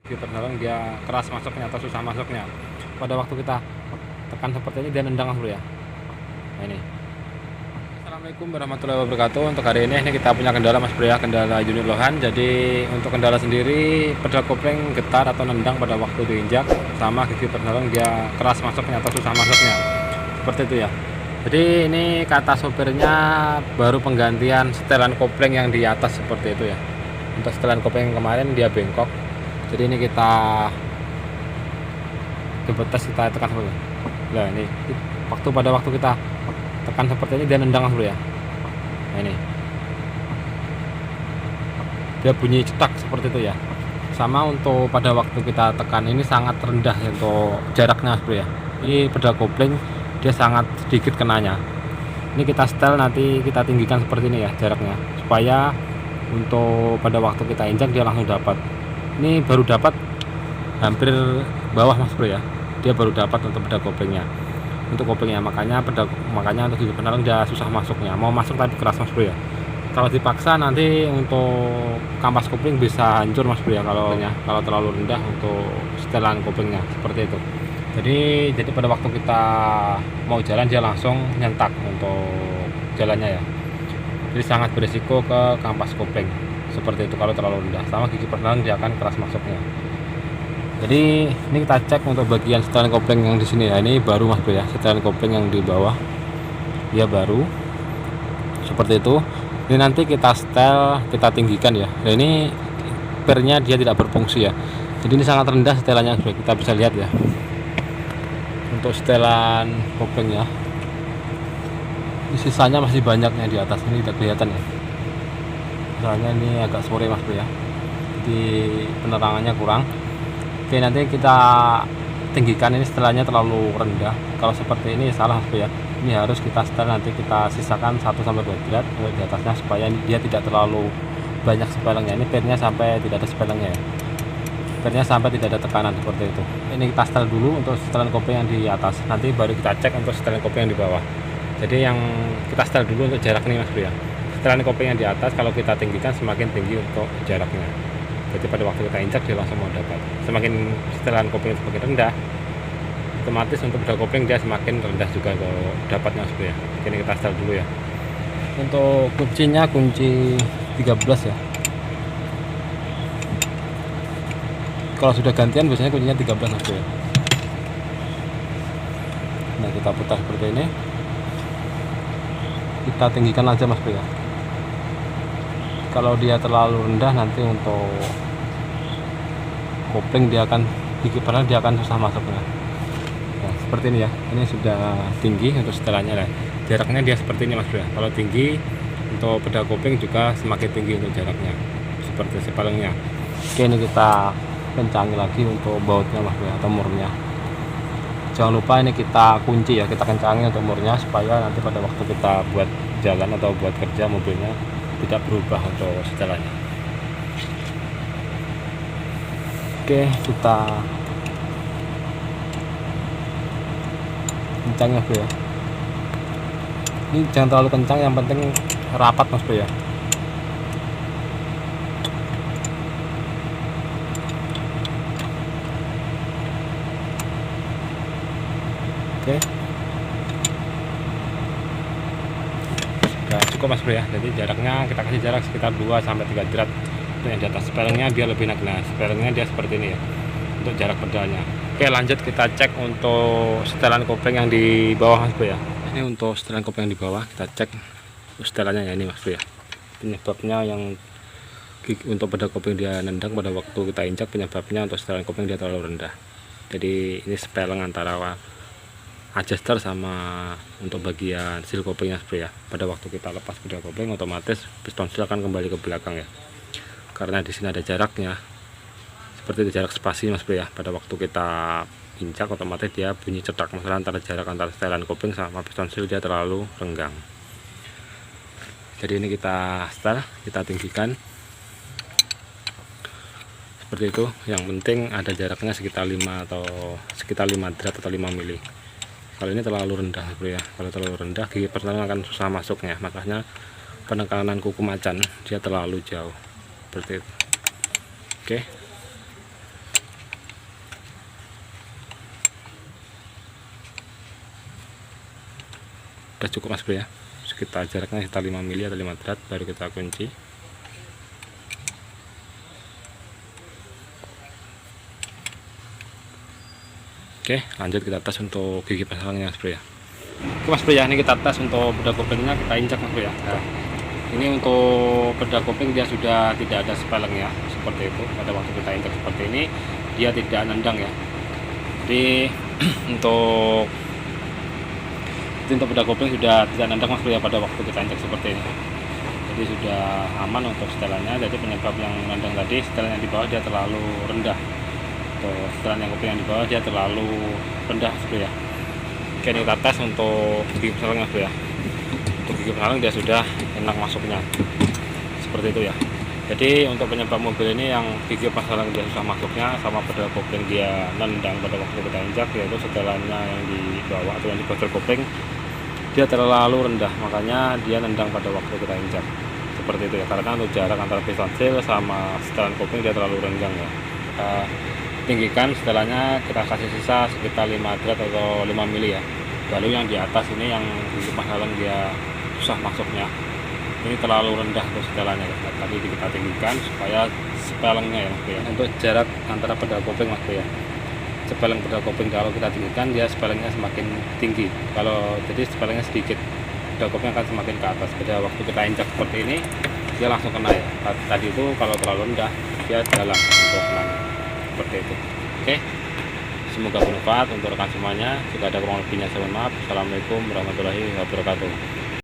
Terkadang dia keras masuknya atau susah masuknya. Pada waktu kita tekan seperti ini dia nendang bro ya. Nah ini. Assalamualaikum warahmatullahi wabarakatuh. Untuk hari ini kita punya kendala mas bro ya, kendala unit lohan. Jadi untuk kendala sendiri pedal kopling getar atau nendang pada waktu diinjak, sama gigi terkadang dia keras masuknya atau susah masuknya. Seperti itu ya. Jadi ini kata sopirnya baru penggantian setelan kopling yang di atas seperti itu ya. Untuk setelan kopling yang kemarin dia bengkok. Jadi ini kita coba tes, kita tekan dulu. Nah ini pada waktu kita tekan seperti ini dia nendang dulu ya. Nah ini dia bunyi cetak seperti itu ya. Sama untuk pada waktu kita tekan ini sangat rendah untuk jaraknya bro ya. Ini pedal kopling dia sangat sedikit kenanya. Ini kita setel, nanti kita tinggikan seperti ini ya jaraknya, supaya untuk pada waktu kita injak dia langsung dapat. Ini baru dapat hampir bawah mas bro ya, dia baru dapat untuk pedal koplingnya, makanya untuk gigi penalang dia susah masuknya, mau masuk tapi keras mas bro ya. Kalau dipaksa nanti untuk kampas kopling bisa hancur mas bro ya, kalau terlalu rendah untuk setelan koplingnya seperti itu. Jadi pada waktu kita mau jalan dia langsung nyentak untuk jalannya ya. Jadi sangat berisiko ke kampas kopling seperti itu kalau terlalu rendah, sama gigi penalang dia akan keras masuknya. Jadi ini kita cek untuk bagian setelan kopling yang di sini ya, ini baru mas bro ya, setelan kopling yang di bawah dia baru seperti itu. Ini nanti kita setel, kita tinggikan ya. Nah ini pernya dia tidak berfungsi ya, jadi ini sangat rendah setelannya bro. Kita bisa lihat ya untuk setelan koplingnya, sisanya masih banyaknya di atas, ini tidak kelihatan ya, soalnya ini agak sore mas bro ya, jadi penerangannya kurang. Oke, nanti kita tinggikan, ini setelannya terlalu rendah. Kalau seperti ini salah mas bro ya, ini harus kita setel, nanti kita sisakan 1-2 derajat di atasnya supaya dia tidak terlalu banyak sepelengnya. Ini pernya sampai tidak ada sepelengnya ya, pernya sampai tidak ada tekanan seperti itu. Ini kita setel dulu untuk setelan kopling yang di atas, nanti baru kita cek untuk setelan kopling yang di bawah. Jadi yang kita setel dulu untuk jarak nih mas bro ya, setelan kopling yang di atas kalau kita tinggikan semakin tinggi untuk jaraknya. Jadi pada waktu kita injak dia langsung mau dapat. Semakin setelan kopling semakin rendah, otomatis untuk pedal kopling dia semakin rendah juga kalau dapatnya mas bro ya. Ini kita setel dulu ya. Untuk kuncinya kunci 13 ya. Kalau sudah gantian biasanya kuncinya 13 mas bro ya. Nah kita putar seperti ini, kita tinggikan aja mas bro ya. Kalau dia terlalu rendah nanti untuk kopling dia akan gigi padahal dia akan susah masuknya. Nah seperti ini ya, ini sudah tinggi untuk setelannya lah. Jaraknya dia seperti ini mas bro ya. Kalau tinggi untuk pedal kopling juga semakin tinggi untuk jaraknya, seperti sepalengnya. Oke, ini kita kencangi lagi untuk bautnya mas bro atau murnya. Jangan lupa ini kita kunci ya, kita kencangi untuk murnya supaya nanti pada waktu kita buat jalan atau buat kerja mobilnya tidak berubah untuk setelannya. Oke, kita kencang ya bro ya. Ini jangan terlalu kencang, yang penting rapat mas bro ya. Oke, nah, cukup mas bro ya. Jadi jaraknya kita kasih jarak sekitar 2-3 derajat untuk yang di atas. Spellingnya dia lebih enak. Nah spellingnya dia seperti ini ya untuk jarak pedalnya. Oke, lanjut kita cek untuk setelan kopling yang di bawah mas bro ya. Ini untuk setelan kopling yang di bawah, kita cek setelannya ya, ini mas bro ya. Penyebabnya yang untuk pedal kopling dia nendang pada waktu kita injak, penyebabnya untuk setelan kopling dia terlalu rendah. Jadi ini spelling antara adjuster sama untuk bagian seal koplingnya bro ya. Pada waktu kita lepas pedal kopling otomatis piston seal akan kembali ke belakang ya, karena di sini ada jaraknya seperti itu, jarak spasi mas bro ya. Pada waktu kita injak otomatis dia bunyi cetak, masalah antara jarak antara setelan kopling sama piston seal dia terlalu renggang. Jadi ini kita setel, kita tinggikan seperti itu. Yang penting ada jaraknya sekitar 5 derajat atau 5 mili. Kalau ini terlalu rendah bro ya, kalau terlalu rendah gigi penalang akan susah masuknya, makanya penekanan kuku macan dia terlalu jauh seperti itu. Oke, udah cukup mas bro ya, sekitar jaraknya sekitar 5 mili atau 5 drat, baru kita kunci. Oke, lanjut kita tes untuk gigi pasangnya mas bro ya. Oke mas bro ya, ini kita tes untuk bedah koplingnya, kita injak mas bro ya. Nah, ini untuk bedah kopling dia sudah tidak ada spelengnya seperti itu. Pada waktu kita injak seperti ini dia tidak nendang ya. Jadi untuk bedah kopling sudah tidak nendang mas bro ya pada waktu kita injak seperti ini. Jadi sudah aman untuk setelannya. Jadi penyebab yang nendang tadi, setelan yang di bawah dia terlalu rendah. Untuk setelan yang kopling yang di bawah dia terlalu rendah mas bro ya. Oke, ini kita tes untuk gigi pesalang mas bro ya. Untuk gigi pesalang dia sudah enak masuknya seperti itu ya. Jadi untuk penyebab mobil ini yang gigi pesalang dia susah masuknya sama pedal kopling dia nendang pada waktu kita injak, yaitu setelannya yang di bawah atau yang di bawah kopling dia terlalu rendah, makanya dia nendang pada waktu kita injak seperti itu ya. Karena untuk jarak antara piston seal sama setelan kopling dia terlalu renggang ya. Kita tinggikan setelannya, kita kasih sisa sekitar 5 drat atau 5 mili ya. Lalu yang di atas ini yang gigi pesalang dia susah masuknya, ini terlalu rendah untuk setelannya ya. Tadi kita tinggikan supaya spelengnya ya. Untuk jarak antara pedal kopling mas bro ya, speleng pedal kopling kalau kita tinggikan dia spelengnya semakin tinggi. Kalau jadi spelengnya sedikit, pedal kopling akan semakin ke atas. Pada waktu kita injak seperti ini dia langsung kena ya. Tadi itu kalau terlalu rendah dia dalam untuk kenanya seperti itu. Oke, semoga bermanfaat untuk rekan semuanya. Jika ada kurang lebihnya saya mohon maaf. Assalamualaikum warahmatullahi wabarakatuh.